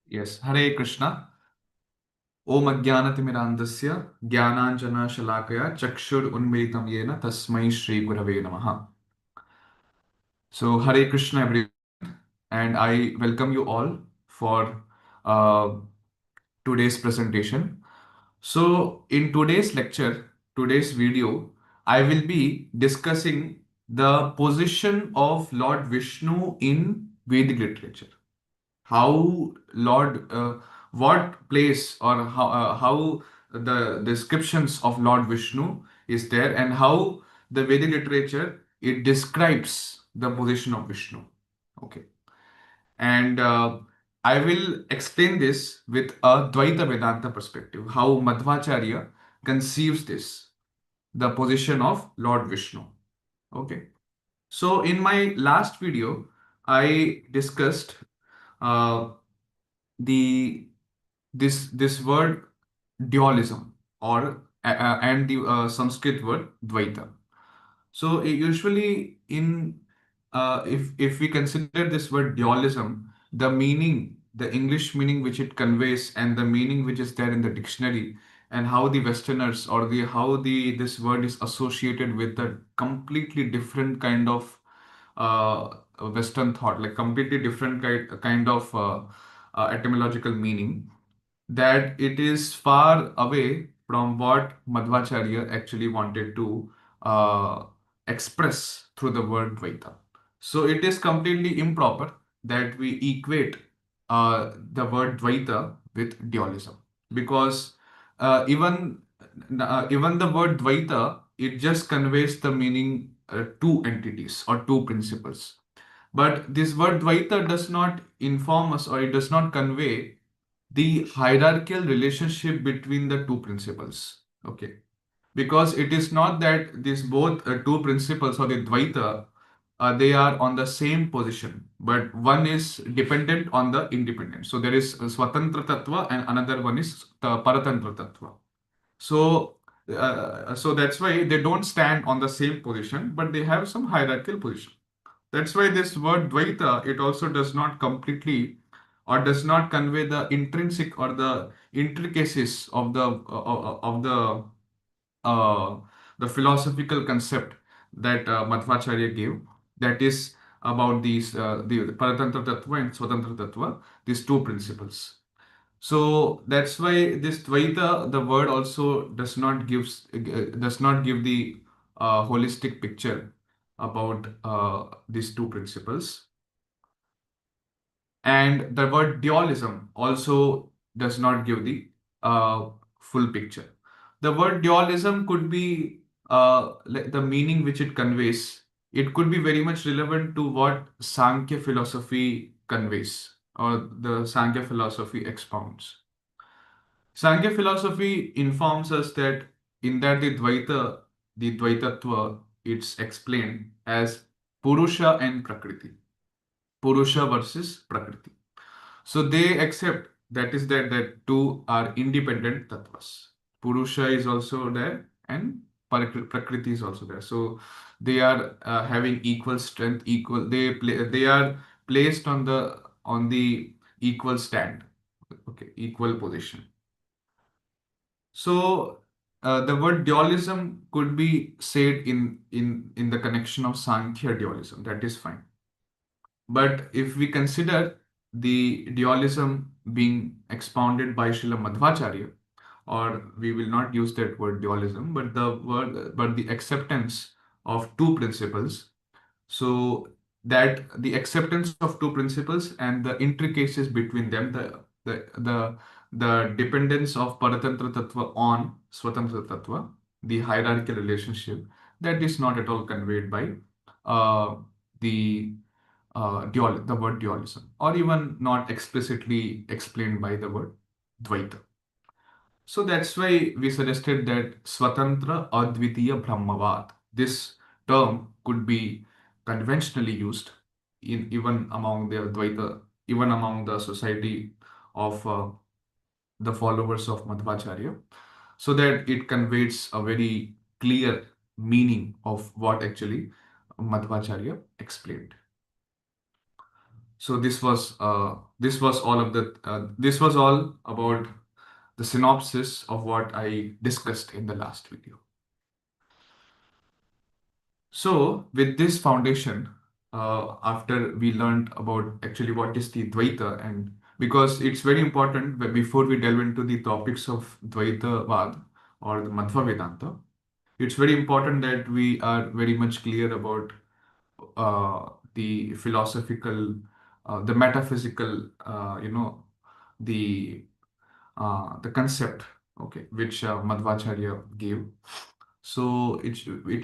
Yes, Hare Krishna. Om Ajnanatimirandasya Jnananjana Shalakaya Chakshur Unmilitam Yena Tasmai Shri Gurave Namaha. So, Hare Krishna, everyone, and I welcome you all for uh, today's presentation. So, in today's lecture, today's video, I will be discussing the position of Lord Vishnu in Vedic literature. How Lord, what place or how the descriptions of Lord Vishnu is there, and how the Vedic literature it describes the position of Vishnu. Okay, and I will explain this with a Dvaita Vedanta perspective, how Madhvacharya conceives this, the position of Lord Vishnu. Okay, so in my last video, I discussed uh, the this word dualism or and the Sanskrit word Dvaita. So usually in if we consider this word dualism, the meaning, the English meaning which it conveys, and the meaning which is there in the dictionary, and how the Westerners or the how the this word is associated with a completely different kind of Western thought, like completely different kind of etymological meaning, that it is far away from what Madhvacharya actually wanted to uh, express through the word Dvaita. So it is completely improper that we equate the word Dvaita with dualism, because even even the word Dvaita, it just conveys the meaning two entities or two principles. But this word Dvaita does not inform us, or it does not convey the hierarchical relationship between the two principles. Okay. Because it is not that these both two principles or the Dvaita, they are on the same position, but one is dependent on the independent. So there is Swatantra Tattva and another one is Paratantra Tattva. So, so that's why they don't stand on the same position, but they have some hierarchical position. That's why this word Dvaita, it also does not completely or does not convey the intrinsic or the intricacies uh, the philosophical concept that Madhvacharya gave. That is about these the Paratantra Tattva and Swatantra Tattva, these two principles. So that's why this Dvaita, the word also does not give the holistic picture about these two principles. And the word dualism also does not give the full picture. The word dualism could be the meaning which it conveys. It could be very much relevant to what Sankhya philosophy conveys or the Sankhya philosophy expounds. Sankhya philosophy informs us that in that the Dvaitatva, it's explained as Purusha and Prakriti. Purusha versus Prakriti. So they accept that two are independent tattvas. Purusha is also there and Prakriti is also there. So they are having equal strength, equal. They are placed on the equal stand. Okay, equal position. So the word dualism could be said in the connection of Sankhya dualism. That is fine. But if we consider the dualism being expounded by Srila Madhvacharya, or we will not use that word dualism, but the acceptance of two principles. So that the acceptance of two principles and the intricacies between them, the dependence of Paratantra Tattva on Swatantra Tattva, the hierarchical relationship, that is not at all conveyed by uh, the the word dualism, or even not explicitly explained by the word Dvaita. So that's why we suggested that Swatantra Advitiya Brahmavad. This term could be conventionally used in even among the Dvaita, even among the society of the followers of Madhvacharya, so that it conveys a very clear meaning of what actually Madhvacharya explained. So this was all of the this was all about the synopsis of what I discussed in the last video. So with this foundation, after we learned about actually what is the Dvaita, and because it's very important before we delve into the topics of Dvaita Vad or the Madhva Vedanta, it's very important that we are very much clear about the philosophical, the metaphysical, the the concept, okay, which Madhvacharya gave. So it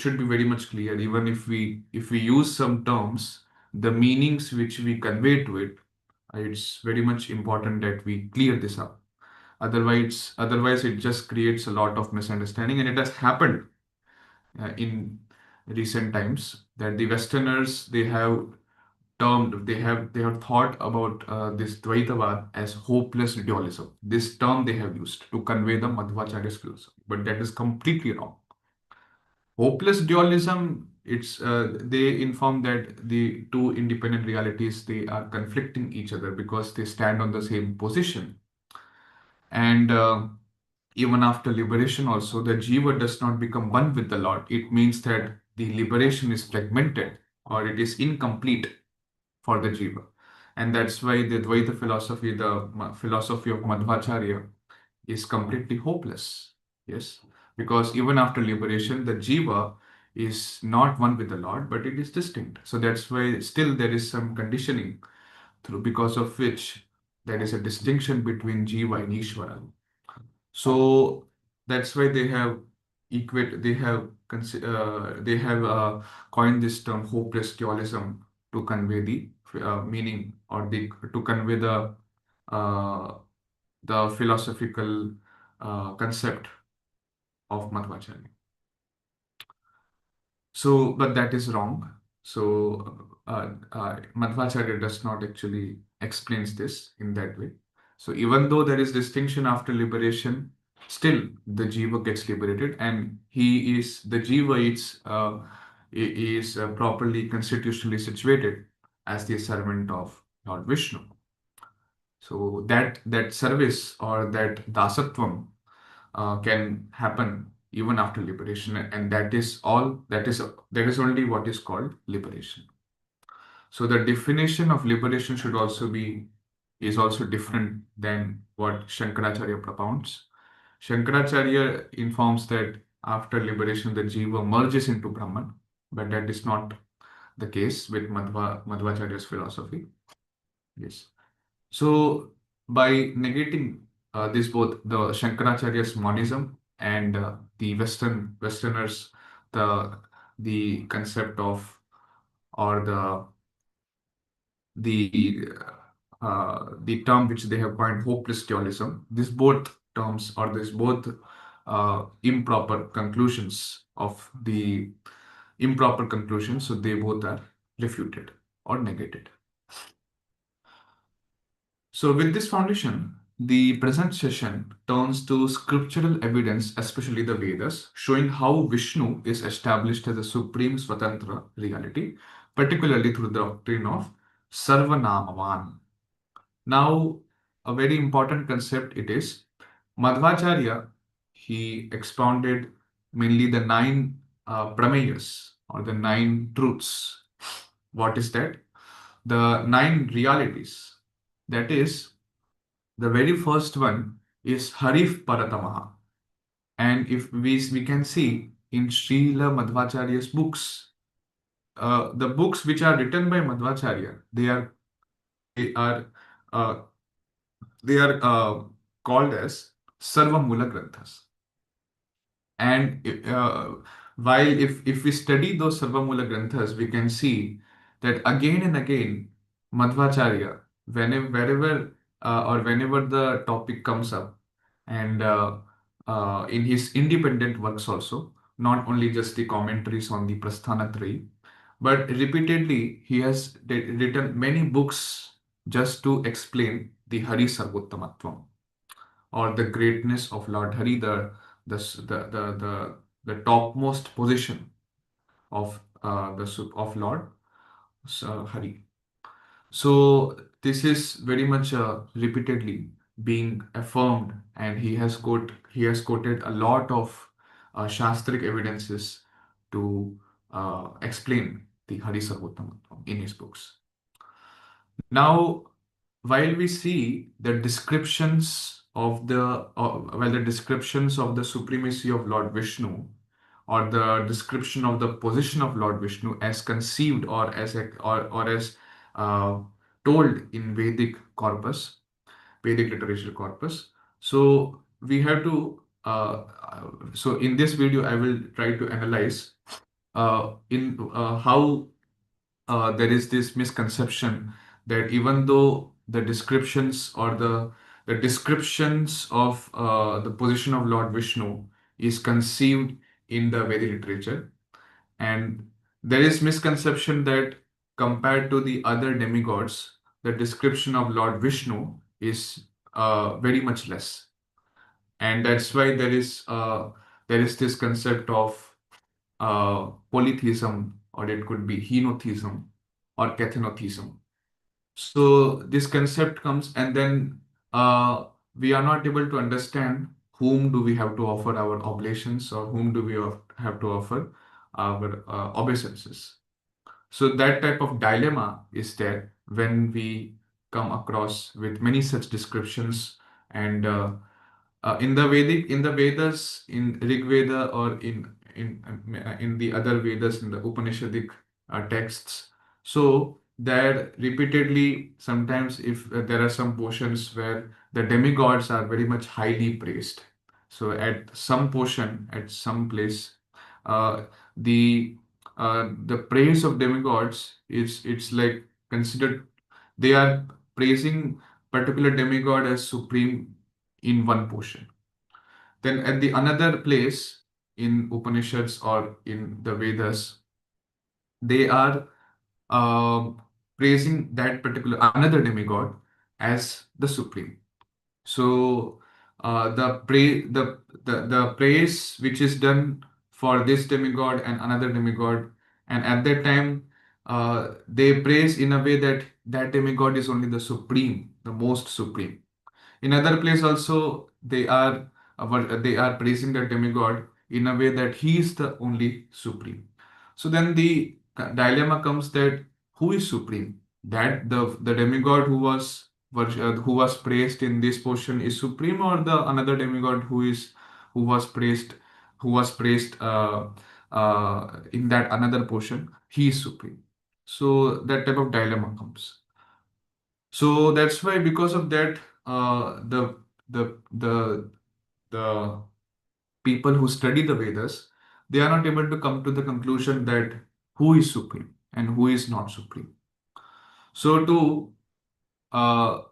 should be very much clear. Even if we use some terms, the meanings which we convey to it, it's very much important that we clear this up. Otherwise it just creates a lot of misunderstanding, and it has happened in recent times that the Westerners they have thought about this Dvaitavad as hopeless dualism. This term they have used to convey the Madhvacharya's philosophy, but that is completely wrong. Hopeless dualism, it's they inform that the two independent realities, they are conflicting each other because they stand on the same position. And even after liberation also, the jiva does not become one with the Lord. It means that the liberation is fragmented or it is incomplete for the jiva. And that's why the Dvaita philosophy, the philosophy of Madhvacharya, is completely hopeless. Yes, because even after liberation, the jiva is not one with the Lord, but it is distinct. So that's why still there is some conditioning through because of which there is a distinction between jiva and Ishvara. So that's why they have coined this term hopeless dualism to convey the meaning, or to convey uh, the philosophical concept of Madhvacharya. So, but that is wrong. So, Madhvacharya does not actually explains this in that way. So, even though there is distinction after liberation, still the jiva gets liberated, and the jiva is properly constitutionally situated as the servant of Lord Vishnu. So that service or that dasatvam can happen even after liberation, and that is only what is called liberation. So the definition of liberation is also different than what Shankaracharya propounds. Shankaracharya informs that after liberation the jiva merges into Brahman, but that is not the case with Madhvacharya's philosophy. Yes. So by negating this, both the Shankaracharya's monism and the Westerners, the the concept of, or the term which they have coined hopeless dualism, these both terms, or these both improper conclusions of the improper conclusions, so they both are refuted or negated. So, with this foundation, the present session turns to scriptural evidence, especially the Vedas, showing how Vishnu is established as a supreme Swatantra reality, particularly through the doctrine of Sarvanamavan. Now, a very important concept it is. Madhvacharya, he expounded mainly the nine prameyas, or the nine truths. What is that? The nine realities. That is, the very first one is Harif Paratamaha. And if we can see in Srila Madhvacharya's books, the books which are written by Madhvacharya, they are uh, they are called as Sarvamula Granthas. And while if we study those Sarvamula Granthas, we can see that again and again, Madhvacharya, whenever the topic comes up, and in his independent works also, not only just the commentaries on the Prasthanatrayi, but repeatedly he has written many books just to explain the Hari Sarvottamatvam, or the greatness of Lord Hari, the the topmost position of of Lord Hari. So this is very much repeatedly being affirmed, and he has quoted a lot of shastric evidences to explain the Hari Sarvottam in his books. Now, while we see the descriptions of the descriptions of the supremacy of Lord Vishnu, or the description of the position of Lord Vishnu as conceived or as uh, told in Vedic literature corpus. So we have to. So in this video, I will try to analyze in how there is this misconception that even though the descriptions or the descriptions of the position of Lord Vishnu is conceived in the Vedic literature, and there is misconception that compared to the other demigods, the description of Lord Vishnu is very much less, and that's why there is this concept of polytheism, or it could be henotheism or cathenotheism. So this concept comes, and then we are not able to understand whom do we have to offer our oblations, or whom do we have to offer our obeisances. So that type of dilemma is there when we come across with many such descriptions. And in the Vedas, in Rig Veda, or in the other Vedas, in the Upanishadic texts, so there repeatedly, sometimes if there are some portions where the demigods are very much highly praised. So at some portion, at some place, uh, the the praise of demigods is, it's like considered, they are praising particular demigod as supreme in one portion. Then at the another place in Upanishads or in the Vedas, they are um praising that particular another demigod as the supreme. So the praise which is done for this demigod and another demigod, and at that time they praise in a way that that demigod is only the supreme, the most supreme. In other place also they are praising the demigod in a way that he is the only supreme. So then the dilemma comes that who is supreme? That the demigod who was praised in this portion is supreme, or the another demigod who was praised who was praised in that another portion, he is supreme. So that type of dilemma comes. So that's why, because of that, the the the people who study the Vedas, they are not able to come to the conclusion that who is supreme and who is not supreme. So to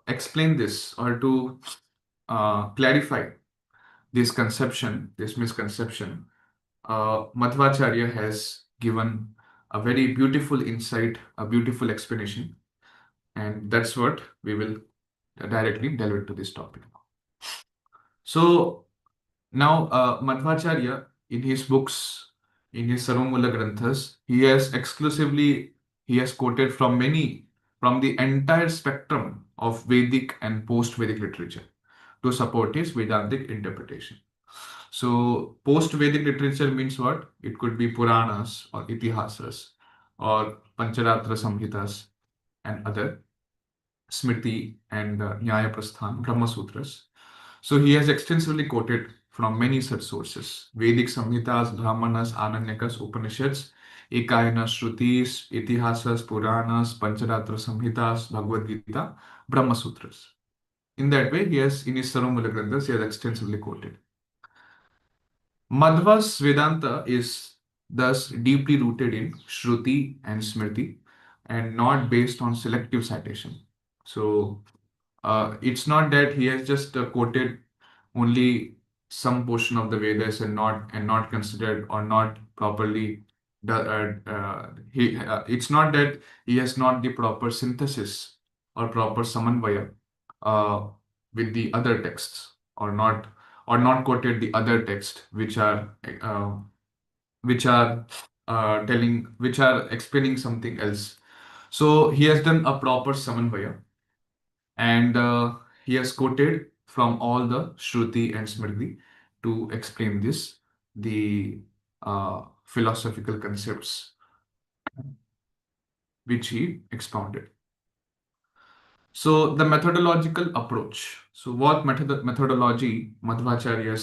explain this, or to clarify this misconception, Madhvacharya has given a very beautiful insight, a beautiful explanation, and that's what we will directly delve into this topic. So now, Madhvacharya, in his books, in his Sarvamula Granthas, he has quoted from the entire spectrum of Vedic and post-Vedic literature to support his Vedantic interpretation. So, post-Vedic literature means what? It could be Puranas or Itihasas or Pancharatra Samhitas and other Smriti and Nyaya Prasthan, Brahma Sutras. So he has extensively quoted from many such sources: Vedic Samhitas, Brahmanas, Ananyakas, Upanishads, Ekayanas, Shrutis, Itihasas, Puranas, Pancharatra Samhitas, Bhagavad Gita, Brahma Sutras. In that way, in his Saramula Granthas, he has extensively quoted. Madhva's Vedanta is thus deeply rooted in Shruti and Smriti, and not based on selective citation. So it's not that he has just quoted only some portion of the Vedas and not considered or not properly. It's not that he has not the proper synthesis or proper samanvaya uh, with the other texts, or not quoted the other texts which are which are explaining something else. So he has done a proper Samanvaya, and he has quoted from all the Shruti and Smriti to explain this, the philosophical concepts which he expounded. So the methodological approach. So what methodology Madhvacharya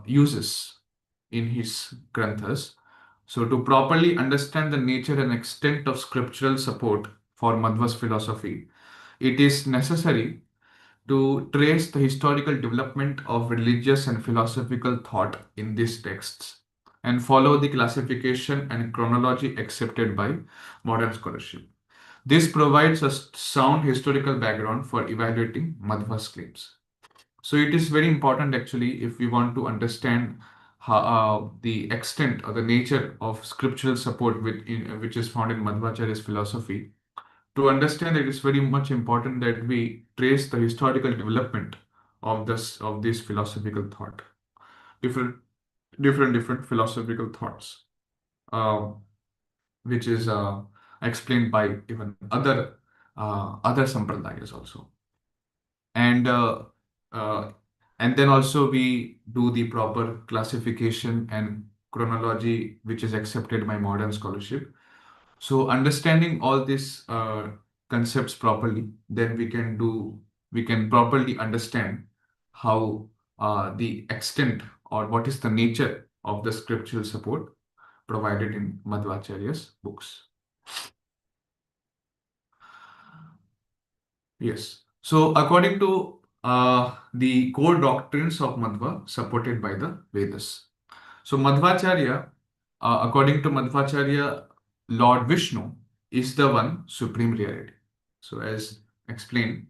uses in his granthas. So to properly understand the nature and extent of scriptural support for Madhva's philosophy, it is necessary to trace the historical development of religious and philosophical thought in these texts and follow the classification and chronology accepted by modern scholarship. This provides a sound historical background for evaluating Madhva's claims. So it is very important actually if we want to understand how, the extent or the nature of scriptural support which is found in Madhvacharya's philosophy. To understand it is very much important that we trace the historical development of this philosophical thought, different different philosophical thoughts, uh, which is explained by even other sampradayas also. And uh, and then also we do the proper classification and chronology which is accepted by modern scholarship. So understanding all these concepts properly, then we can properly understand how the extent or what is the nature of the scriptural support provided in Madhvacharya's books. Yes. So according to the core doctrines of Madhva supported by the Vedas. So Madhvacharya, according to Madhvacharya, Lord Vishnu is the one supreme reality. So as explained,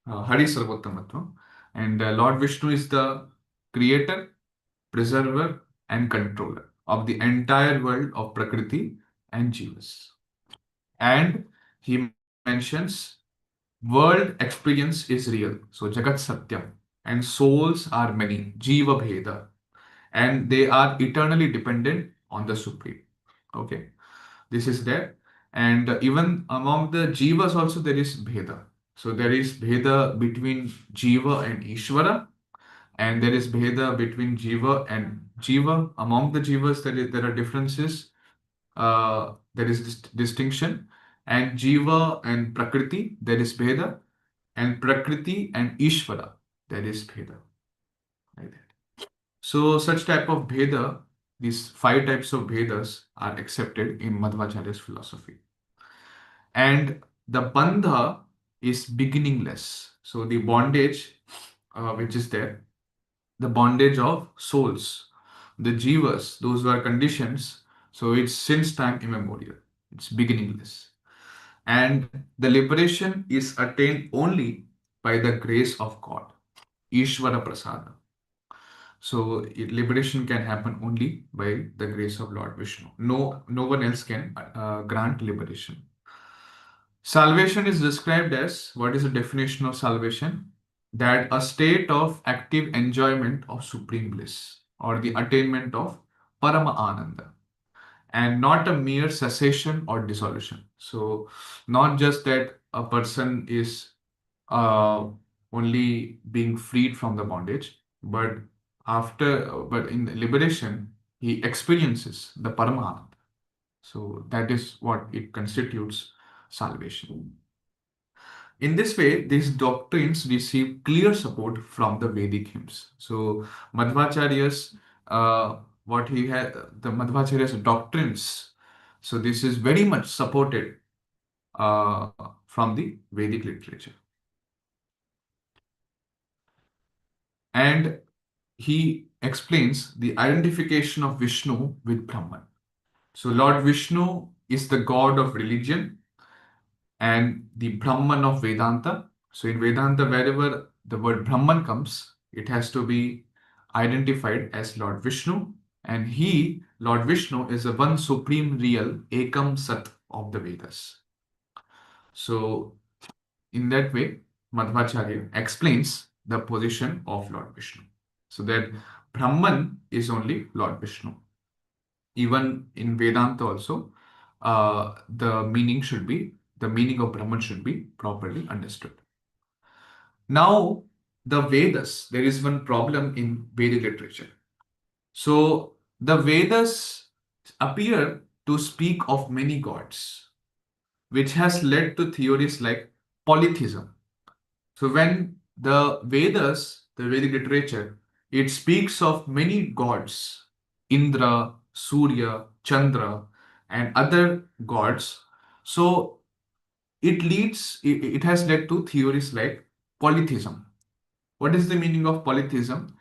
Hari Sarvottamattva, and Lord Vishnu is the creator, preserver, and controller of the entire world of Prakriti and Jivas. And he mentions world experience is real. So Jagat Satyam. And souls are many. Jiva Bheda. And they are eternally dependent on the Supreme. Okay. This is there. And even among the Jivas also there is Bheda. So there is Bheda between Jiva and Ishvara. And there is Bheda between Jiva and Jiva. Among the Jivas there are differences. There is distinction. And Jiva and Prakriti, there is Bheda, and Prakriti and Ishvara, there is Bheda. Like that. So such type of Bheda, these five types of Bhedas are accepted in Madhvacharya's philosophy. And the Bandha is beginningless. So the bondage which is there, the bondage of souls, the Jivas, those who are conditions, so it's since time immemorial. It's beginningless. And the liberation is attained only by the grace of God, Ishvara Prasada. So liberation can happen only by the grace of Lord Vishnu. No one else can grant liberation. Salvation is described as, what is the definition of salvation? That a state of active enjoyment of supreme bliss or the attainment of Parama Ananda, and not a mere cessation or dissolution. So, not just that a person is uh, only being freed from the bondage, but in the liberation, he experiences the Paramananda. So, that is what it constitutes salvation. In this way, these doctrines receive clear support from the Vedic hymns. So, Madhvacharya's what he had, the Madhvacharya's doctrines. So, this is very much supported uh, from the Vedic literature. And he explains the identification of Vishnu with Brahman. So, Lord Vishnu is the god of religion and the Brahman of Vedanta. So, in Vedanta, wherever the word Brahman comes, it has to be identified as Lord Vishnu. And he, Lord Vishnu, is the one supreme real Ekam Sat of the Vedas. So, in that way, Madhvacharya explains the position of Lord Vishnu. So that Brahman is only Lord Vishnu. Even in Vedanta also, the meaning of Brahman should be properly understood. Now, the Vedas, there is one problem in Vedic literature. So, the Vedas appear to speak of many gods, which has led to theories like polytheism. So, when the Vedas, the Vedic literature, it speaks of many gods, Indra, Surya, Chandra, and other gods. So, it has led to theories like polytheism. What is the meaning of polytheism?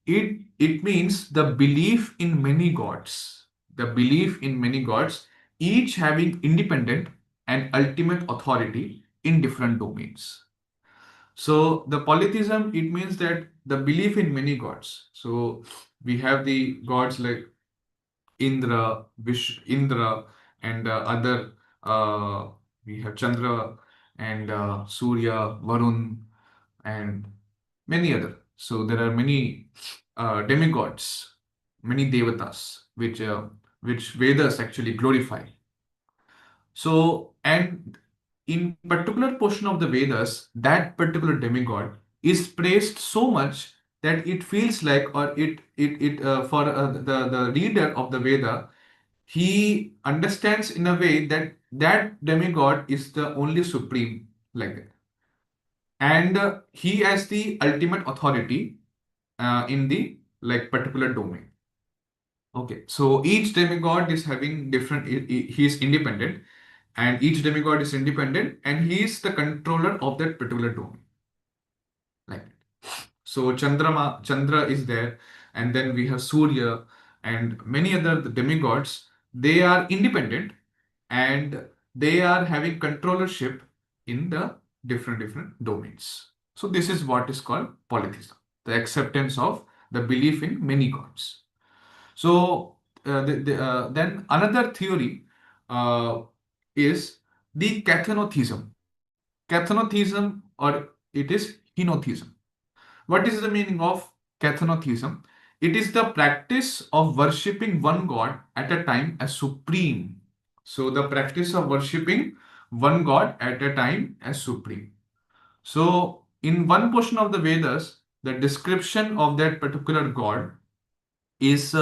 It means the belief in many gods. The belief in many gods, each having independent and ultimate authority in different domains. So the polytheism, it means that the belief in many gods. So we have the gods like Indra, and other. We have Chandra and Surya, Varun, and many other. So there are many demigods, many devatas, which Vedas actually glorify. So, and in particular portion of the Vedas, that particular demigod is praised so much that it feels like, or it for the reader of the Veda, he understands in a way that that demigod is the only supreme, like that, and he has the ultimate authority in the like particular domain. Okay, so each demigod is having different. He is independent, and each demigod is independent, and he is the controller of that particular domain. Like so, Chandra is there, and then we have Surya and many other demigods. They are independent, and they are having controllership in the different domains. So this is what is called polytheism, the acceptance of the belief in many gods. So then another theory uh, is the cathenotheism. Cathenotheism, or it is henotheism. What is the meaning of cathenotheism? It is the practice of worshipping one god at a time as supreme. So the practice of worshipping one god at a time as supreme. So in one portion of the Vedas, the description of that particular god is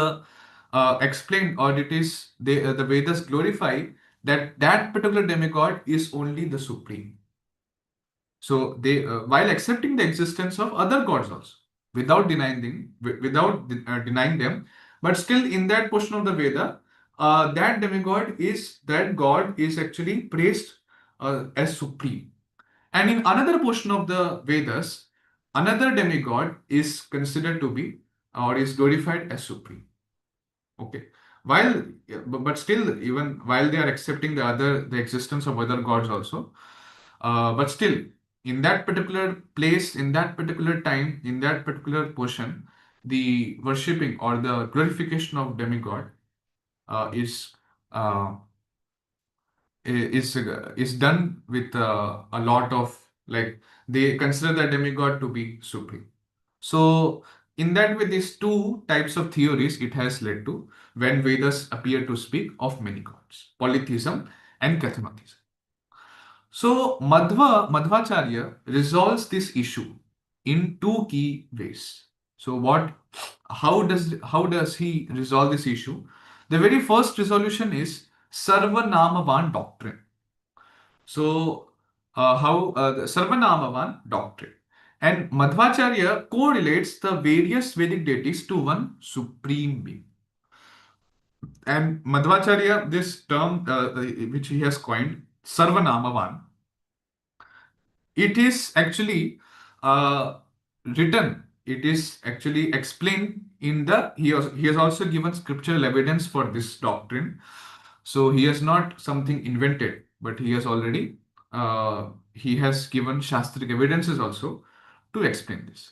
explained, or it is the Vedas glorify that that particular demigod is only the supreme. So they while accepting the existence of other gods also, without denying them, but still in that portion of the Veda, that god is actually praised as supreme. And in another portion of the Vedas, another demigod is considered to be, or is glorified as supreme. Okay. While, but still, even while they are accepting the existence of other gods also, but still, in that particular place, in that particular time, in that particular portion, the worshipping or the glorification of demigod uh, is uh, is done with a lot of, like, they consider the demigod to be supreme. So in that way, these two types of theories it has led to when Vedas appear to speak of many gods, polytheism and cathenotheism. So Madhvacharya resolves this issue in two key ways. So how does he resolve this issue? The very first resolution is Sarvanamavan doctrine. So how the Sarvanamavan doctrine. And Madhvacharya correlates the various Vedic deities to one supreme being. And Madhvacharya, this term which he has coined, Sarvanamavan, it is actually uh, written, it is actually explained in the, he has also given scriptural evidence for this doctrine. So he has not something invented, but he has already, he has given Shastric evidences also to explain this.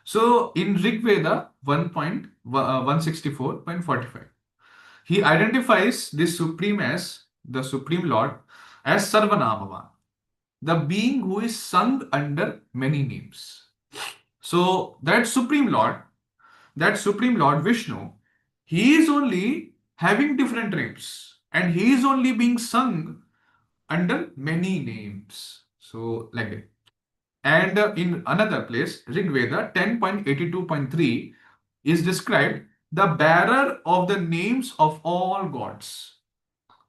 So in Rig Veda 1.164.45, he identifies this supreme as the Supreme Lord as Sarvanamavan, the being who is sung under many names. So that Supreme Lord Viṣṇu, he is only having different names, and he is only being sung under many names. So, like that. And in another place, Rig Veda 10.82.3 is described the bearer of the names of all gods.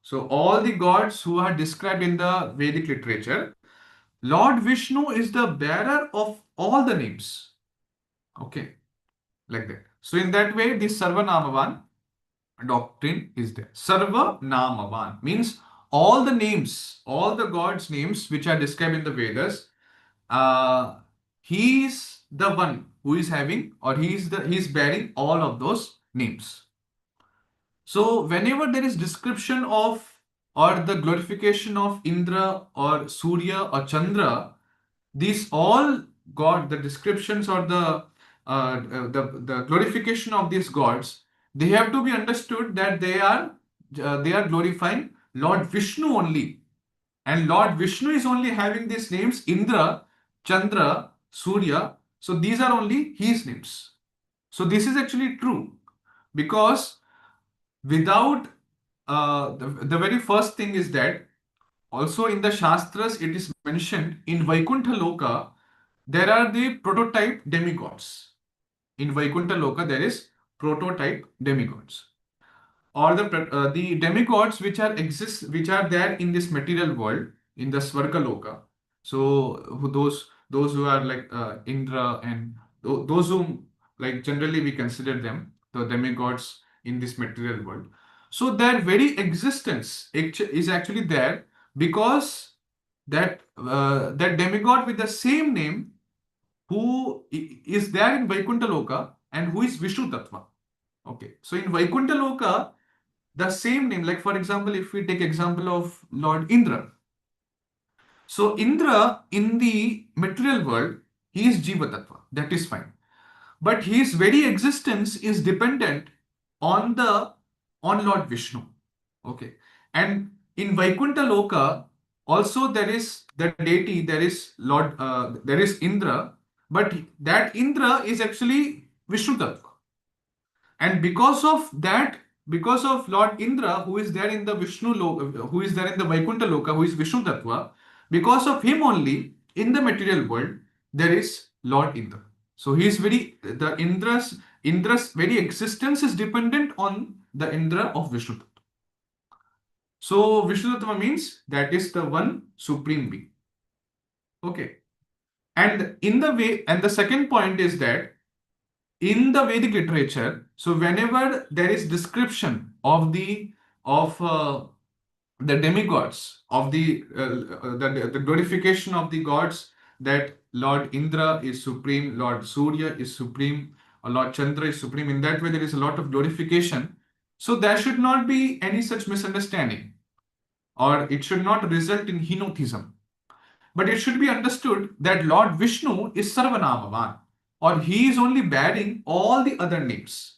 So, all the gods who are described in the Vedic literature, Lord Vishnu is the bearer of all the names. Okay, like that. So, in that way, the Sarvanamavan doctrine is there. Sarva Namavan means all the names, all the gods' names which are described in the Vedas, uh, he is the one who is having, or he is bearing all of those names. So whenever there is description of or the glorification of Indra or Surya or Chandra, these all God, the descriptions or the glorification of these gods, they have to be understood that they are glorifying Lord Vishnu only, and Lord Vishnu is only having these names Indra, Chandra, Surya. So these are only his names. So this is actually true, because without the very first thing is that also in the Shastras it is mentioned in Vaikuntha Loka there are the prototype demigods. In Vaikuntha Loka there is prototype demigods, or the demigods which are there in this material world, in the Svarga Loka. So those who are like Indra, and those whom like generally we consider them the demigods in this material world. So their very existence is actually there because that demigod with the same name who is there in Vaikuntha Loka and who is Vishnu Tattva. Okay, so in Vaikuntha Loka, the same name, like for example, if we take example of Lord Indra. So Indra in the material world, he is Jiva Tattva, that is fine. But his very existence is dependent on Lord Vishnu. Okay. And in Vaikuntha Loka, also there is the deity, there is Indra, but that Indra is actually Vishnu Tattva. And because of that, because of Lord Indra, who is there in the who is there in the Vaikuntha Loka, who is Vishnu Tattva, because of him only in the material world there is Lord Indra. So he is the Indra's very existence is dependent on the Indra of Vishnu Tattva. So Vishnu Tattva means that is the one supreme being. Okay. And the second point is that in the Vedic literature, so whenever there is description of the demigods, of the glorification of the gods, that Lord Indra is supreme, Lord Surya is supreme, or Lord Chandra is supreme, in that way there is a lot of glorification. So there should not be any such misunderstanding, or it should not result in henotheism. But it should be understood that Lord Vishnu is Sarvanamavan, or he is only bearing all the other names.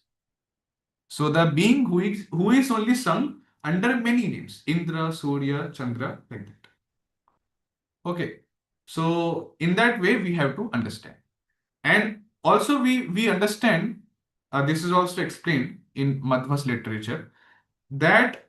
So the being who is only sung under many names, Indra, Surya, Chandra, like that. Okay. So in that way we have to understand. And also we understand, this is also explained in Madhva's literature, that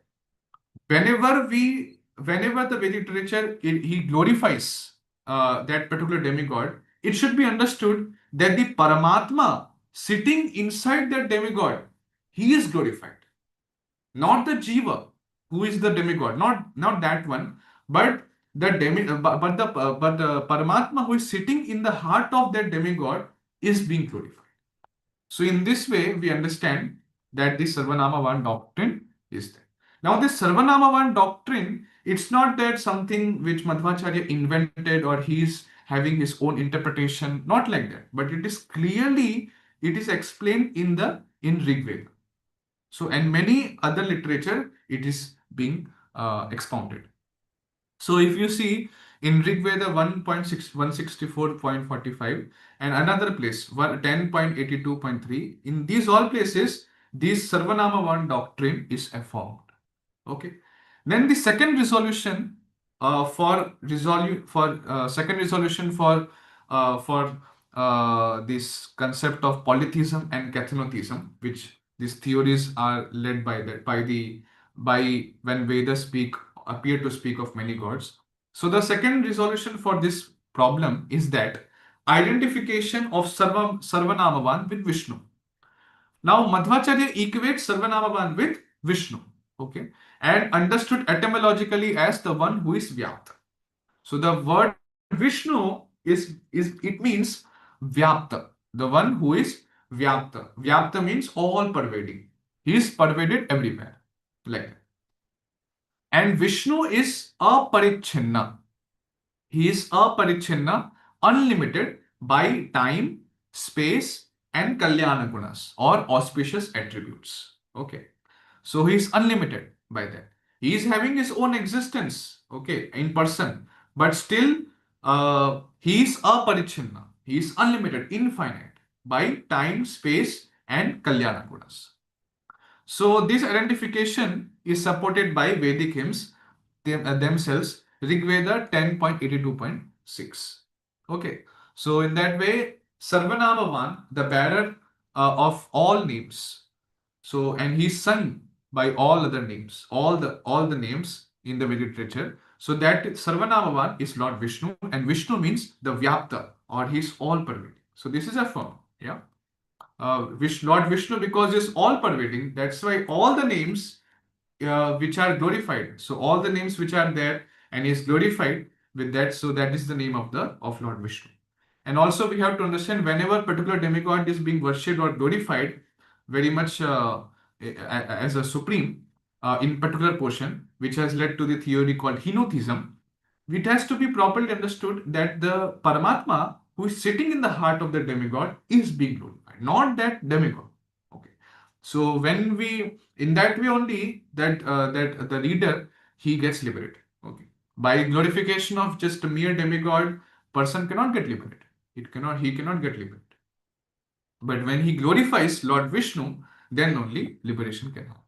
whenever the Vedic literature he glorifies that particular demigod, it should be understood that the Paramatma sitting inside that demigod, he is glorified, not the Jiva who is the demigod, not that one, but the Paramatma who is sitting in the heart of that demigod is being glorified. So in this way, we understand that the Sarvanamavan doctrine is there. Now, this Sarvanamavan doctrine, it's not that something which Madhvacharya invented or he's having his own interpretation, not like that. But it is explained in Rig Veda. So, and many other literature, it is being expounded. So if you see in Rig Veda 1.64.45 and another place 10.82.3, in these all places, this Sarvanama one doctrine is affirmed. Okay. Then the second resolution for this concept of polytheism and cathenotheism, which these theories are led by the by when Vedas appear to speak of many gods. So the second resolution for this problem is that identification of Sarvanamavan with Vishnu. Now Madhvacharya equates Sarvanamavan with Vishnu, okay, and understood etymologically as the one who is Vyapta. So the word Vishnu is it means Vyapta, the one who is Vyapta. Vyapta means all pervading. He is pervaded everywhere, like that. And Vishnu is aparichinna. He is aparichinna, unlimited by time, space, and kalyana gunas or auspicious attributes. Okay. So he is unlimited by that. He is having his own existence, okay, in person, but still he is aparichinna. He is unlimited, infinite by time, space, and kalyana gunas. So this identification is supported by Vedic hymns themselves, Rig Veda 10.82.6. Okay, so in that way, Sarvanamavan, the bearer of all names, so and he's sung by all other names, all the names in the Vedic literature. So that Sarvanamavan is Lord Vishnu, and Vishnu means the Vyapta, or he's all pervading. So this is a form, yeah. Lord Vishnu, because is all pervading. That's why all the names which are glorified. So all the names which are there and is glorified with that. So that is the name of Lord Vishnu. And also we have to understand whenever particular demigod is being worshipped or glorified very much as a supreme in particular portion, which has led to the theory called Hinothism. It has to be properly understood that the Paramatma who is sitting in the heart of the demigod is being glorified, not that demigod. Okay. So when we, in that way only, that the reader he gets liberated. Okay. By glorification of just a mere demigod, person cannot get liberated. He cannot get liberated. But when he glorifies Lord Vishnu, then only liberation can happen.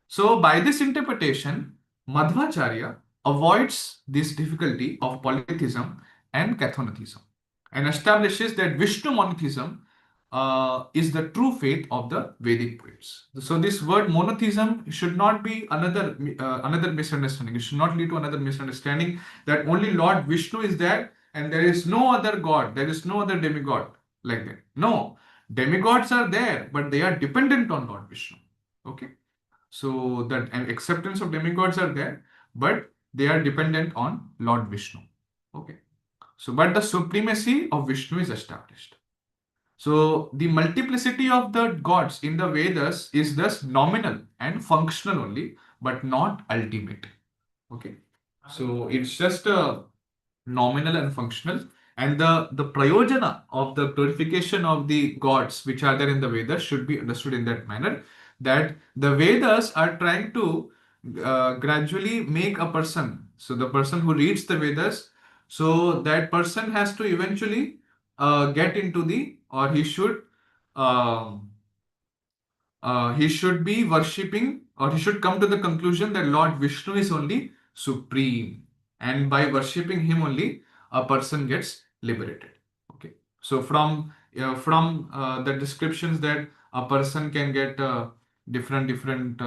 So, by this interpretation, Madhvacharya avoids this difficulty of polytheism and Cathonatheism and establishes that Vishnu monotheism is the true faith of the Vedic poets. So, this word monotheism should not be another misunderstanding. It should not lead to another misunderstanding that only Lord Vishnu is there and there is no other god, there is no other demigod like that. No, demigods are there, but they are dependent on Lord Vishnu. Okay. So that and acceptance of demigods are there, but they are dependent on Lord Vishnu. Okay. So, but the supremacy of Vishnu is established. So the multiplicity of the gods in the Vedas is thus nominal and functional only, but not ultimate. Okay. So it's just a nominal and functional, and the prayojana of the glorification of the gods which are there in the Vedas should be understood in that manner, that the Vedas are trying to gradually make a person, so the person who reads the Vedas, so that person has to eventually get into the, or um he should be worshipping, or he should come to the conclusion that Lord Vishnu is only supreme, and by worshipping him only a person gets liberated. Okay, so from the descriptions that a person can get different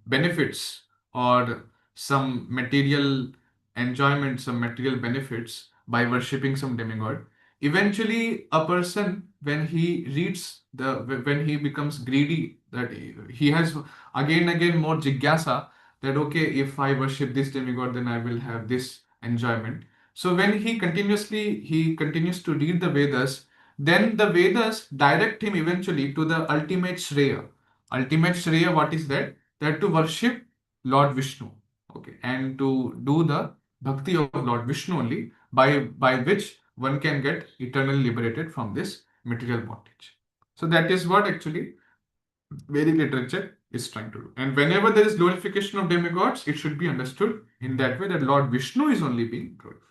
benefits or some material enjoyment, some material benefits by worshipping some demigod. Eventually, a person, when he reads when he becomes greedy, that he has again more jigyasa, that okay, if I worship this demigod, then I will have this enjoyment. So when he continues to read the Vedas, then the Vedas direct him eventually to the ultimate Shreya. Ultimate Shreya, what is that? That to worship Lord Vishnu, okay, and to do the bhakti of Lord Vishnu only, by which one can get eternally liberated from this material bondage. So that is what actually Vedic literature is trying to do. And whenever there is glorification of demigods, it should be understood in that way that Lord Vishnu is only being glorified.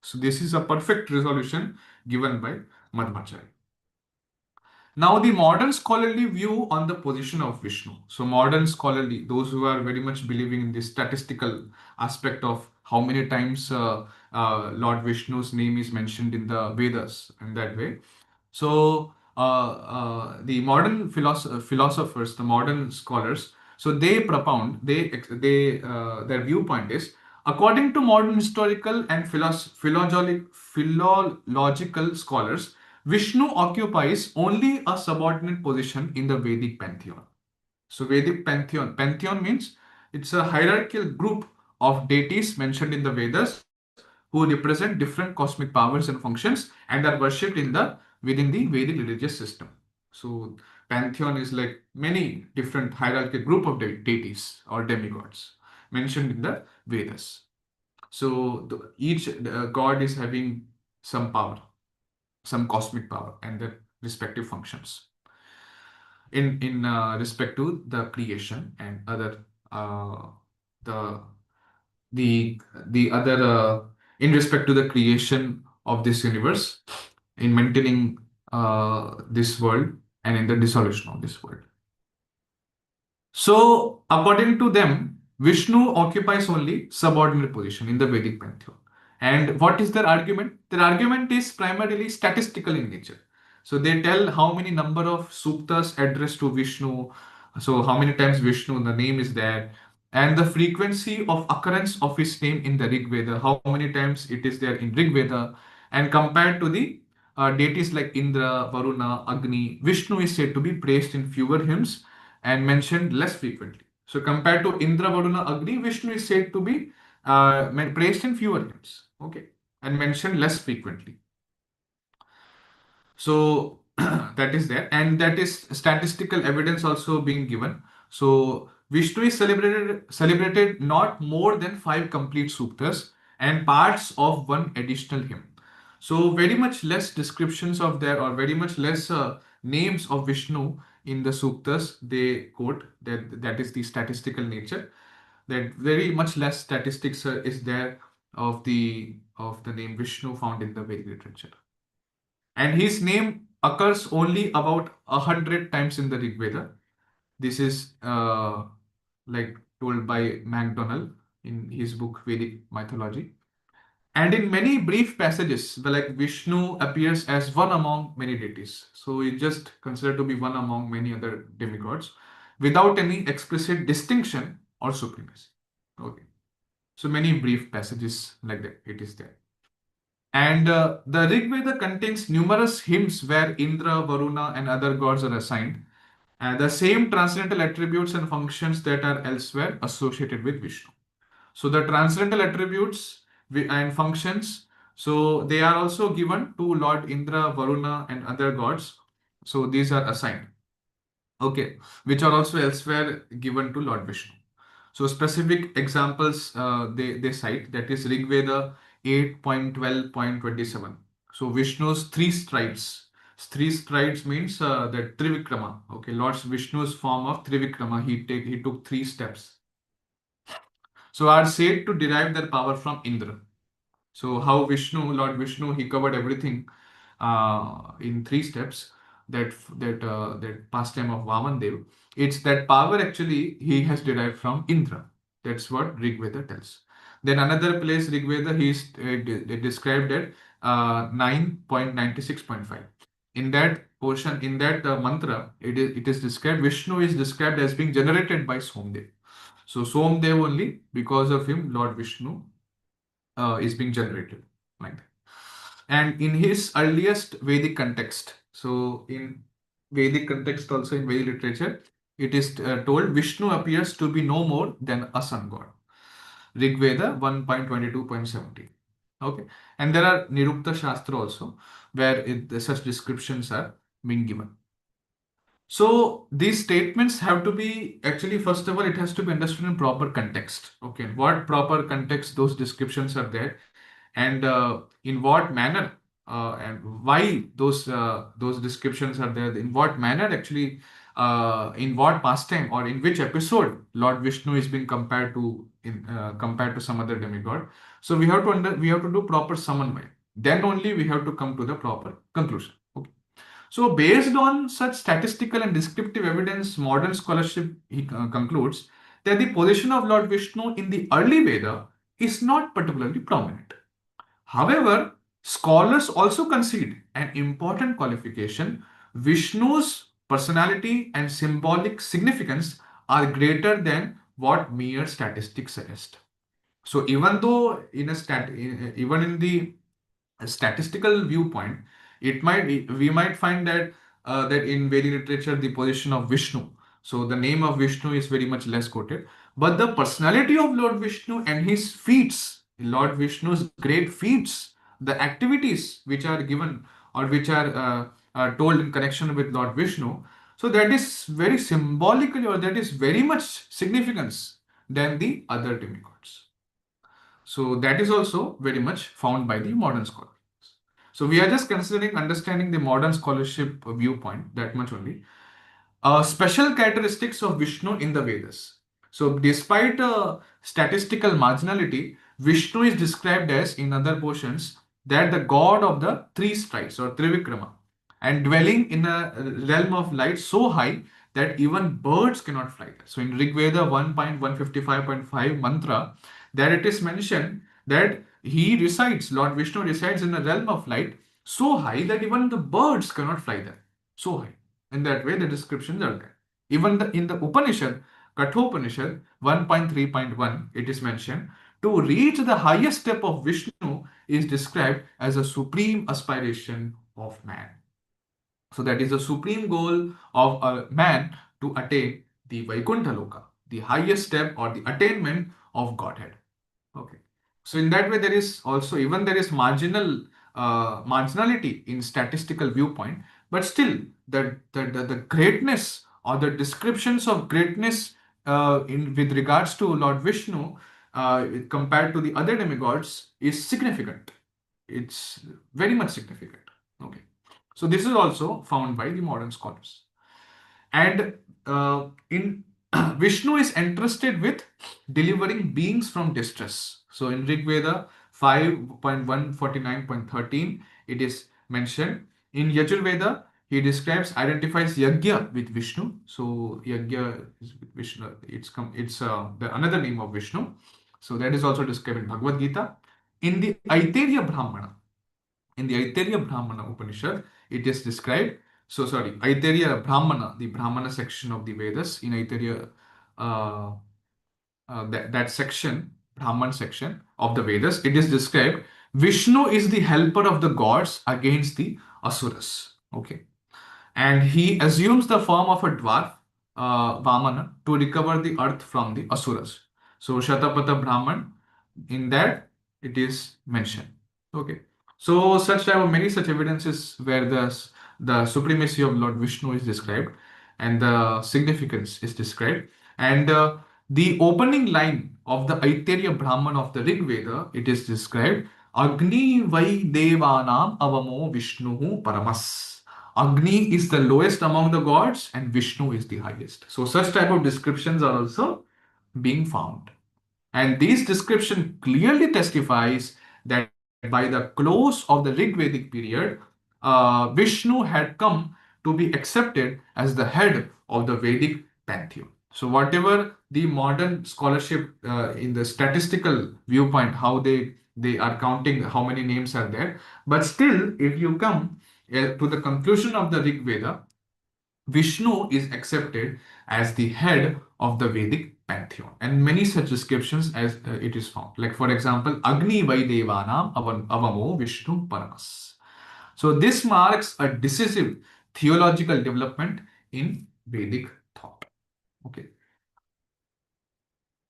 So this is a perfect resolution given by Madhvacharya. Now, the modern scholarly view on the position of Vishnu. So, modern scholarly, those who are very much believing in the statistical aspect of how many times Lord Vishnu's name is mentioned in the Vedas in that way. So, the modern philosophers, the modern scholars, so they propound, their viewpoint is, according to modern historical and philological scholars, Vishnu occupies only a subordinate position in the Vedic pantheon. So Vedic pantheon means it's a hierarchical group of deities mentioned in the Vedas who represent different cosmic powers and functions and are worshipped within the Vedic religious system. So pantheon is like many different hierarchical group of deities or demigods mentioned in the Vedas. So each god is having some power, some cosmic power, and their respective functions in respect to the creation and other uh, the the other in respect to the creation of this universe, in maintaining this world, and in the dissolution of this world. So, according to them, Vishnu occupies only subordinate position in the Vedic pantheon. And what is their argument? Their argument is primarily statistical in nature. So they tell how many number of suktas addressed to Vishnu, so how many times Vishnu, the name is there, and the frequency of occurrence of his name in the Rig Veda, how many times it is there in Rig Veda, and compared to the deities like Indra, Varuna, Agni, Vishnu is said to be praised in fewer hymns and mentioned less frequently. So compared to Indra, Varuna, Agni, Vishnu is said to be praised in fewer hymns, okay, and mentioned less frequently. So that is there, and that is statistical evidence also being given. So Vishnu is celebrated not more than 5 complete suktas and parts of one additional hymn. So very much less descriptions of there, or very much less names of Vishnu in the suktas they quote. That is the statistical nature. That very much less statistics is there of the name Vishnu found in the Vedic literature, and his name occurs only about 100 times in the Rig Veda. This is like told by MacDonald in his book Vedic Mythology. And in many brief passages, like Vishnu appears as one among many deities. So he just considered to be one among many other demigods without any explicit distinction or supremacy. Okay. So many brief passages like that, it is there. And the Rig Veda contains numerous hymns where Indra, Varuna, and other gods are assigned, and the same transcendental attributes and functions that are elsewhere associated with Vishnu. So the transcendental attributes and functions, so they are also given to Lord Indra, Varuna, and other gods. So these are assigned, okay, which are also elsewhere given to Lord Vishnu. So specific examples they cite, that is Rig Veda 8.12.27. So Vishnu's 3 strides. 3 strides means that Trivikrama. Okay, Lord Vishnu's form of Trivikrama. He took 3 steps. So are said to derive their power from Indra. So how Lord Vishnu, he covered everything in 3 steps. That pastime of Vaman Dev. It's that power actually he has derived from Indra. That's what Rig Veda tells. Then another place Rig Veda he is described at 9.96.5. In that portion, in that mantra, it is described. Vishnu is described as being generated by Somdev. So Somdev only, because of him, Lord Vishnu is being generated like that. And in his earliest Vedic context, so in Vedic context also in Vedic literature, it is told Vishnu appears to be no more than a sun god. Rig Veda 1.22.70. Okay, and there are Nirukta Shastra also where such descriptions are being given. So these statements have to be actually, first of all, it has to be understood in proper context. Okay, what proper context those descriptions are there, and in what manner and why those descriptions are there. In what manner actually, in what pastime or in which episode Lord Vishnu is being compared to compared to some other demigod. So we have to do proper samanvay. Then only we have to come to the proper conclusion. Okay. So, based on such statistical and descriptive evidence, modern scholarship concludes that the position of Lord Vishnu in the early Veda is not particularly prominent. However, scholars also concede an important qualification Vishnu's personality and symbolic significance are greater than what mere statistics suggest. So even though even in the statistical viewpoint, we might find that that in Vedic literature the position of Vishnu, so the name of Vishnu is very much less quoted, but the personality of Lord Vishnu and his feats, Lord Vishnu's great feats, the activities which are given or which are told in connection with Lord Vishnu, so that is very symbolically or that is very much significance than the other demigods. So that is also very much found by the modern scholars. So we are just considering understanding the modern scholarship viewpoint, that much only. Special characteristics of Vishnu in the Vedas. So despite statistical marginality, Vishnu is described as, in other portions, that the god of the three strides or Trivikrama, and dwelling in a realm of light so high that even birds cannot fly there. So in Rig Veda 1.155.5 mantra, there it is mentioned that Lord Vishnu resides in a realm of light so high that even the birds cannot fly there. So high. In that way, the descriptions are there. Even in the Upanishad, Kathopanishad 1.3.1, it is mentioned, to reach the highest step of Vishnu is described as a supreme aspiration of man. So that is the supreme goal of a man to attain the Vaikuntha Loka, the highest step or the attainment of Godhead. Okay. So in that way, there is also, even there is marginality in statistical viewpoint, but still the greatness or the descriptions of greatness in with regards to Lord Vishnu compared to the other demigods is significant. It's very much significant. Okay. So this is also found by the modern scholars. And in Vishnu is entrusted with delivering beings from distress. So in Rig Veda 5.149.13, it is mentioned. In Yajurveda, he identifies Yajna with Vishnu. So Yajna is with Vishnu. It's the another name of Vishnu. So that is also described in Bhagavad Gita. In the Aitareya Brahmana Upanishad, it is described. So sorry, Aitareya Brahmana, the Brahmana section of the Vedas, in Aitareya, that section, Brahman section of the Vedas, it is described Vishnu is the helper of the gods against the Asuras. Okay. And he assumes the form of a dwarf, Vamana, to recover the earth from the Asuras. So Shatapatha Brahman, in that it is mentioned. Okay. So many such evidences where the supremacy of Lord Vishnu is described and the significance is described. And the opening line of the Aitareya Brahman of the Rig Veda, it is described Agni Vai Devanam Avamo Vishnuhu Paramas. Agni is the lowest among the gods and Vishnu is the highest. So such type of descriptions are also being found. And this description clearly testifies that by the close of the Rig Vedic period, Vishnu had come to be accepted as the head of the Vedic pantheon. So whatever the modern scholarship in the statistical viewpoint, how they are counting how many names are there, but still, if you come to the conclusion of the Rig Veda, Vishnu is accepted as the head of the Vedic pantheon, and many such descriptions as it is found. Like for example, Agni Vaidevanam Avamo Vishnu Paramas. So this marks a decisive theological development in Vedic thought. Okay.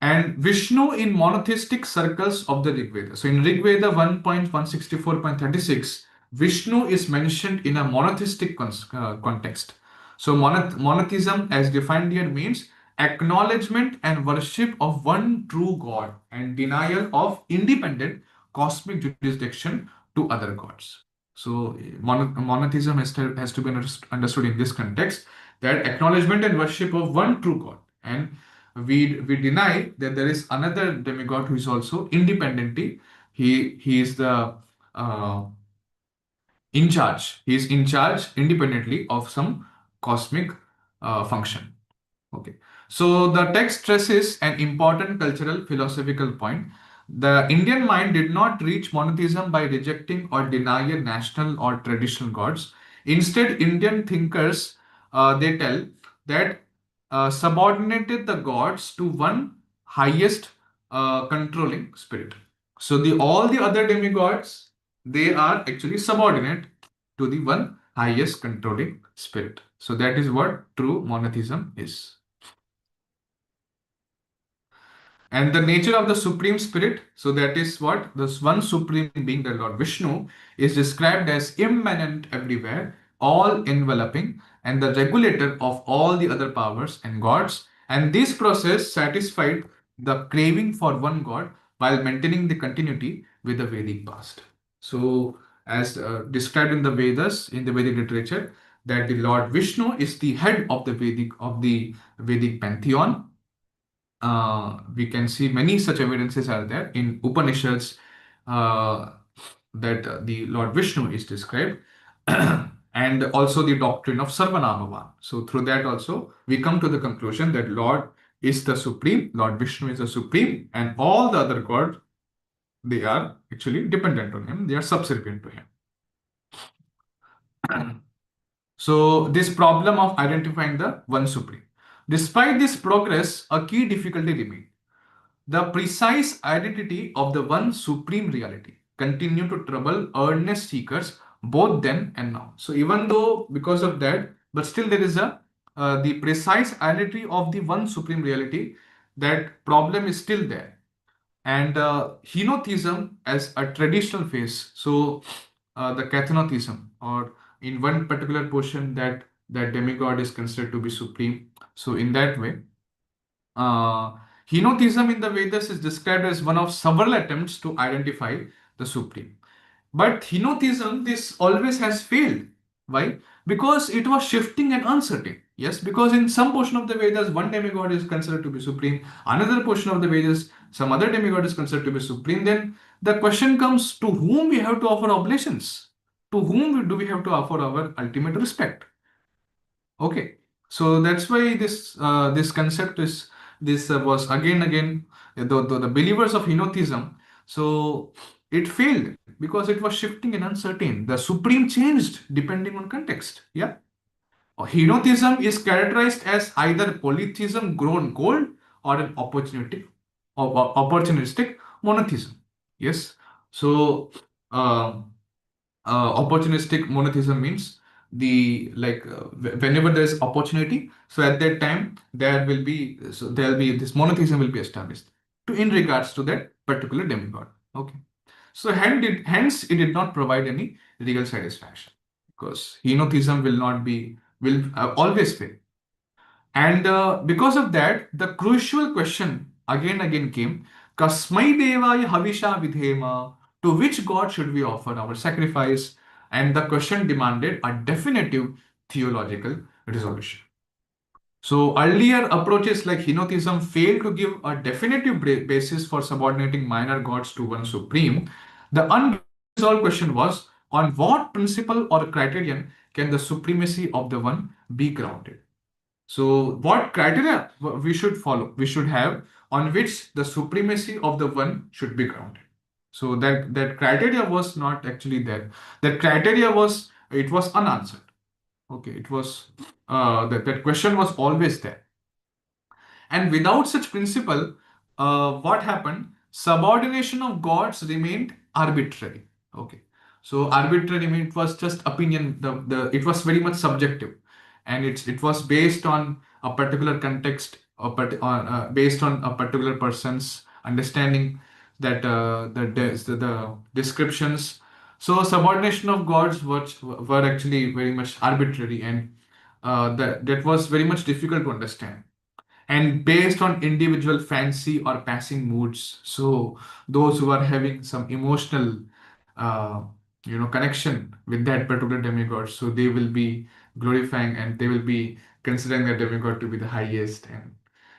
And Vishnu in monotheistic circles of the Rig Veda. So in Rig Veda 1.164.36, Vishnu is mentioned in a monotheistic context. So monotheism as defined here means acknowledgement and worship of one true God and denial of independent cosmic jurisdiction to other gods. So monotheism has to be understood in this context, that acknowledgement and worship of one true God, and we deny that there is another demigod who is also independently. He is the in charge. He is in charge independently of some cosmic function. Okay. So the text stresses an important cultural philosophical point. The Indian mind did not reach monotheism by rejecting or denying national or traditional gods. Instead, Indian thinkers they tell that subordinated the gods to one highest controlling spirit. So the all the other demigods they are actually subordinate to the one highest controlling spirit. So that is what true monotheism is. And the nature of the Supreme Spirit, so that is what this one Supreme Being, the Lord Vishnu, is described as immanent everywhere, all enveloping, and the regulator of all the other powers and gods. And this process satisfied the craving for one God while maintaining the continuity with the Vedic past. So, as described in the Vedas, in the Vedic literature, that the Lord Vishnu is the head of the Vedic pantheon. We can see many such evidences are there in Upanishads uh, that the Lord Vishnu is described, and also the doctrine of Sarvanamavan. So through that also we come to the conclusion that Lord is the supreme, Lord Vishnu is the supreme, and all the other gods they are actually dependent on him, they are subservient to him. So this problem of identifying the one supreme. Despite this progress, a key difficulty remains. The precise identity of the one supreme reality continue to trouble earnest seekers both then and now. So even though because of that, but still there is a the precise identity of the one supreme reality. That problem is still there. And henotheism as a traditional phase. So the cathenotheism, or in one particular portion that demigod is considered to be supreme. So in that way, uh, henotheism in the Vedas is described as one of several attempts to identify the supreme. But henotheism, this always has failed. Why? Because it was shifting and uncertain. Yes, because in some portion of the Vedas, one demigod is considered to be supreme. Another portion of the Vedas, some other demigod is considered to be supreme. Then the question comes, to whom we have to offer oblations? To whom do we have to offer our ultimate respect? Okay, so that's why this concept is this was again the believers of henotheism. So it failed because it was shifting and uncertain. The supreme changed depending on context. Yeah, henotheism is characterized as either polytheism grown cold or an opportunistic monotheism. Yes, so. Uh, Opportunistic monotheism means whenever there is opportunity, so at that time there will be this monotheism will be established in regards to that particular demigod. Okay, so hence it did not provide any real satisfaction, because henotheism will always fail. And because of that, the crucial question again came, Kasmai Devaya Havisha Vidhema, to which god should we offer our sacrifice? And the question demanded a definitive theological resolution. So earlier approaches like henotheism failed to give a definitive basis for subordinating minor gods to one supreme. The unresolved question was, on what principle or criterion can the supremacy of the one be grounded? So, what criteria we should follow? We should have on which the supremacy of the one should be grounded. So that criteria was not actually there. That criteria was, it was unanswered. Okay, it was that question was always there. And without such principle, what happened? Subordination of gods remained arbitrary. Okay. So arbitrary means it was just opinion. It was very much subjective, and it was based on a particular context, or based on a particular person's understanding that the descriptions. So subordination of gods were actually very much arbitrary, and that was very much difficult to understand, and based on individual fancy or passing moods. So those who are having some emotional, uh, connection with that particular demigod, so they will be glorifying and they will be considering that demigod to be the highest.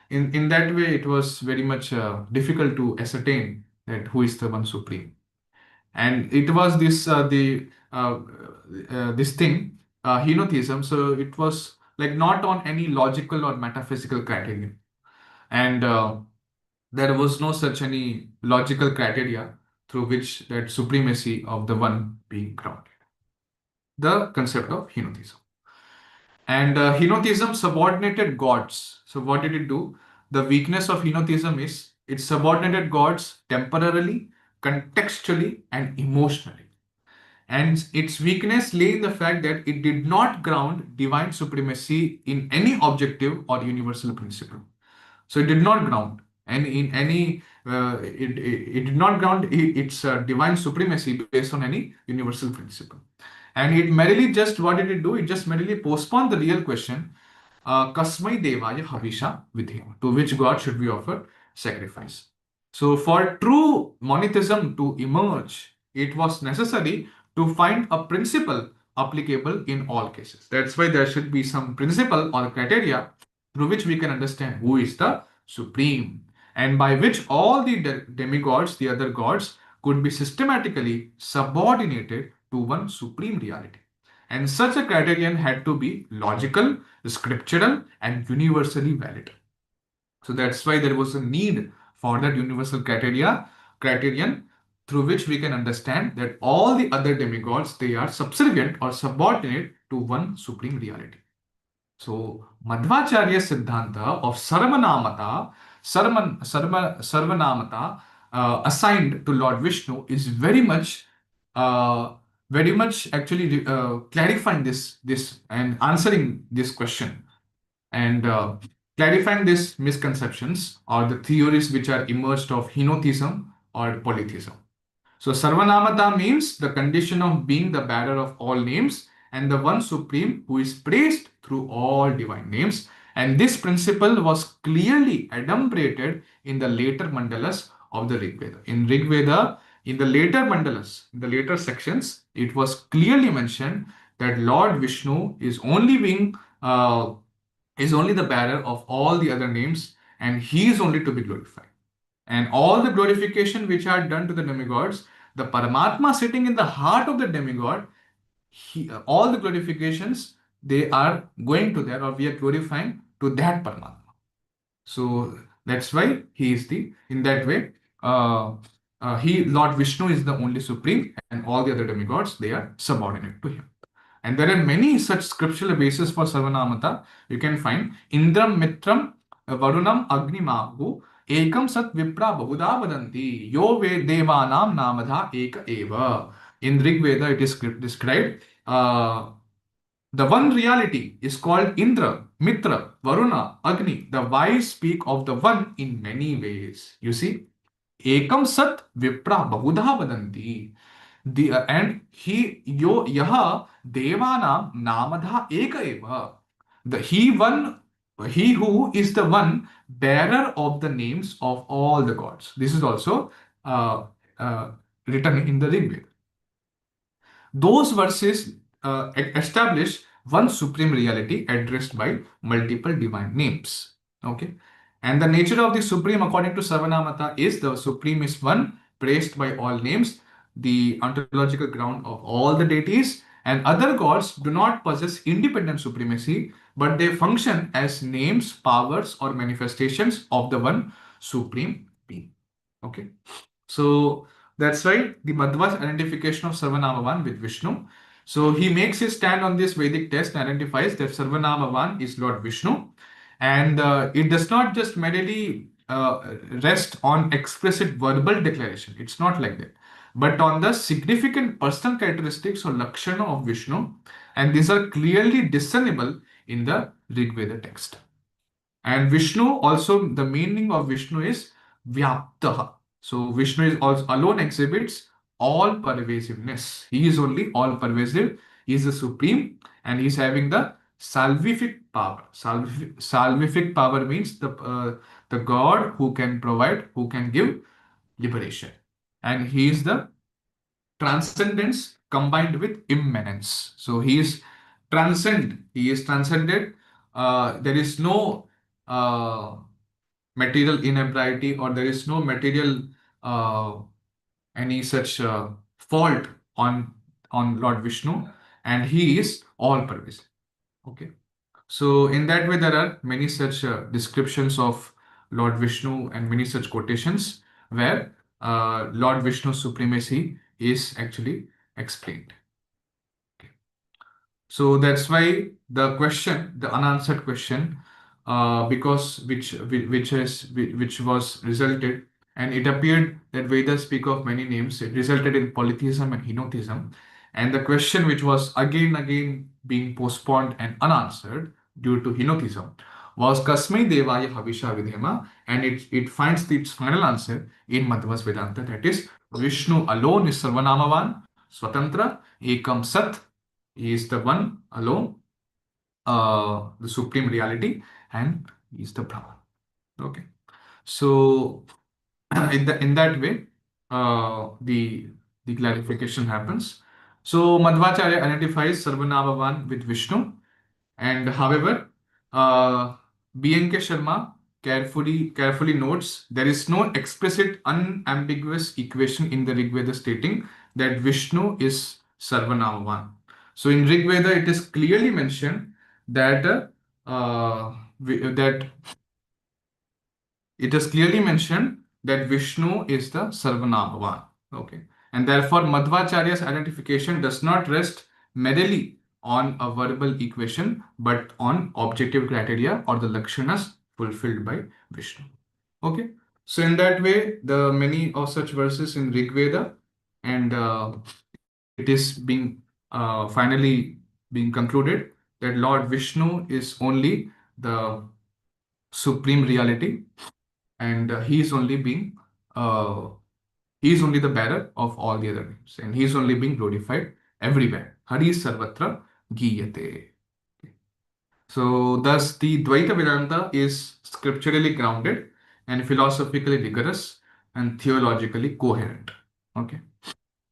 And in that way, it was very much difficult to ascertain that who is the one supreme. And it was this thing, henotheism. So it was like not on any logical or metaphysical criterion, and there was no such any logical criteria through which that supremacy of the one being grounded. the concept of henotheism. And henotheism subordinated gods. So, what did it do? The weakness of henotheism is it subordinated gods temporarily, contextually, and emotionally. And its weakness lay in the fact that it did not ground divine supremacy in any objective or universal principle. So it did not ground, and in any it did not ground its divine supremacy based on any universal principle. And it merely just what did it do? It just merely postponed the real question, Kasmai Devaya Havisha Vidhya, to which God should we offer sacrifice. So for true monotheism to emerge, it was necessary to find a principle applicable in all cases. That's why there should be some principle or criteria through which we can understand who is the supreme, and by which all the demigods, the other gods, could be systematically subordinated to one supreme reality. And such a criterion had to be logical, scriptural, and universally valid. So that's why there was a need for that universal criterion through which we can understand that all the other demigods, they are subservient or subordinate to one supreme reality. So Madhvacharya Siddhanta of Sarvanamata assigned to Lord Vishnu is uh, very much actually clarifying this and answering this question, and clarifying these misconceptions or the theories which are emerged of henotheism or polytheism. So Sarvanamata means the condition of being the bearer of all names and the one supreme who is praised through all divine names. And this principle was clearly adumbrated in the later mandalas of the Rig Veda. In Rig Veda, in the later mandalas, in the later sections, it was clearly mentioned that Lord Vishnu is only the bearer of all the other names, and he is only to be glorified. And all the glorification which are done to the demigods, the Paramatma sitting in the heart of the demigod, all the glorifications, they are going to there, or we are glorifying to that Paramatma. So that's why he is in that way, Lord Vishnu is the only supreme, and all the other demigods, they are subordinate to him. And there are many such scriptural bases for Sarvanamata. You can find Indram Mitram Varunam Agnimahu Ekam Sat Vipra Bahuda Vadanti Yo Ve Devanam Namadha Eka Eva. In Rig Veda, it is described. The one reality is called Indra, Mitra, Varuna, Agni. The wise speak of the one in many ways. You see, Ekam Sat Vipra Bahudha Vadanti. And yo yaha devana namadha eka eva. He who is the one bearer of the names of all the gods. This is also uh, uh, written in the Rig Veda. Those verses establish one supreme reality addressed by multiple divine names. Okay. And the nature of the supreme, according to Sarvanamata, is the supreme is one, praised by all names, the ontological ground of all the deities, and other gods do not possess independent supremacy, but they function as names, powers, or manifestations of the one supreme being. Okay. So that's why the Madhva's identification of Sarvanamavan with Vishnu. So he makes his stand on this Vedic text and identifies that Sarvanamavan is Lord Vishnu. And it does not just merely rest on explicit verbal declaration. It's not like that. But on the significant personal characteristics or lakshana of Vishnu. And these are clearly discernible in the Rig Veda text. And Vishnu also, the meaning of Vishnu is Vyaptaha. So Vishnu is also alone exhibits all pervasiveness. He is only all pervasive. He is the supreme, and he is having the salvific power. Salvific power means the God who can provide, who can give liberation, and he is the transcendence combined with immanence. So he is transcend. He is transcended. There is no uh, material inebriety, or there is no material uh, any such fault on Lord Vishnu, and he is all pervasive. Okay. So in that way, there are many such descriptions of Lord Vishnu and many such quotations where Lord Vishnu's supremacy is actually explained. Okay. So that's why the question, the unanswered question, because which was resulted, and it appeared that Vedas speak of many names. It resulted in polytheism and henotheism, and the question which was again being postponed and unanswered due to henotheism was Kasmai Devaya Havisha Vidhema, and it finds its final answer in Madhva's Vedanta, that is Vishnu alone is Sarvanamavan, Swatantra, Ekam Sat. He is the one alone, the supreme reality, and he is the Brahman. Okay. So in that way, the clarification happens. So Madhvacharya identifies Sarvanamavan with Vishnu, and however, uh, B.N.K. Sharma carefully notes there is no explicit unambiguous equation in the Rig Veda stating that Vishnu is Sarvanamavan. So in Rig Veda, it is clearly mentioned that that it is clearly mentioned that Vishnu is the Sarvanamavan. Okay. And therefore, Madhvacharya's identification does not rest merely on a verbal equation, but on objective criteria or the lakshanas fulfilled by Vishnu. Okay. So in that way, the many of such verses in Rig Veda, and it is being finally being concluded that Lord Vishnu is only the supreme reality, and he is only the bearer of all the other names, and he is only being glorified everywhere. Hari Sarvatra Giyate. So thus the Dvaita Vedanta is scripturally grounded and philosophically rigorous and theologically coherent. Okay.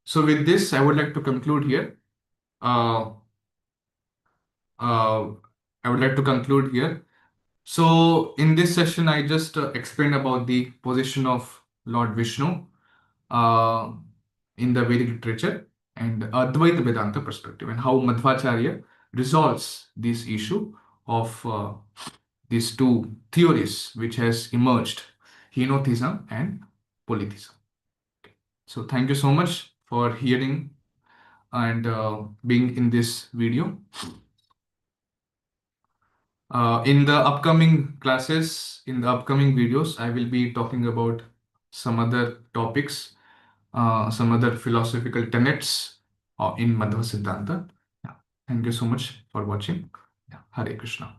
So with this, I would like to conclude here. Uh, uh, I would like to conclude here. So in this session, I just explained about the position of Lord Vishnu uh, in the Vedic literature and Advaita Vedanta perspective, and how Madhvacharya resolves this issue of these two theories which has emerged, henotheism and polytheism. So thank you so much for hearing and being in this video. In the upcoming classes, in the upcoming videos, I will be talking about some other topics, some other philosophical tenets in Madhva Siddhanta. Yeah. Thank you so much for watching. Yeah. Hare Krishna.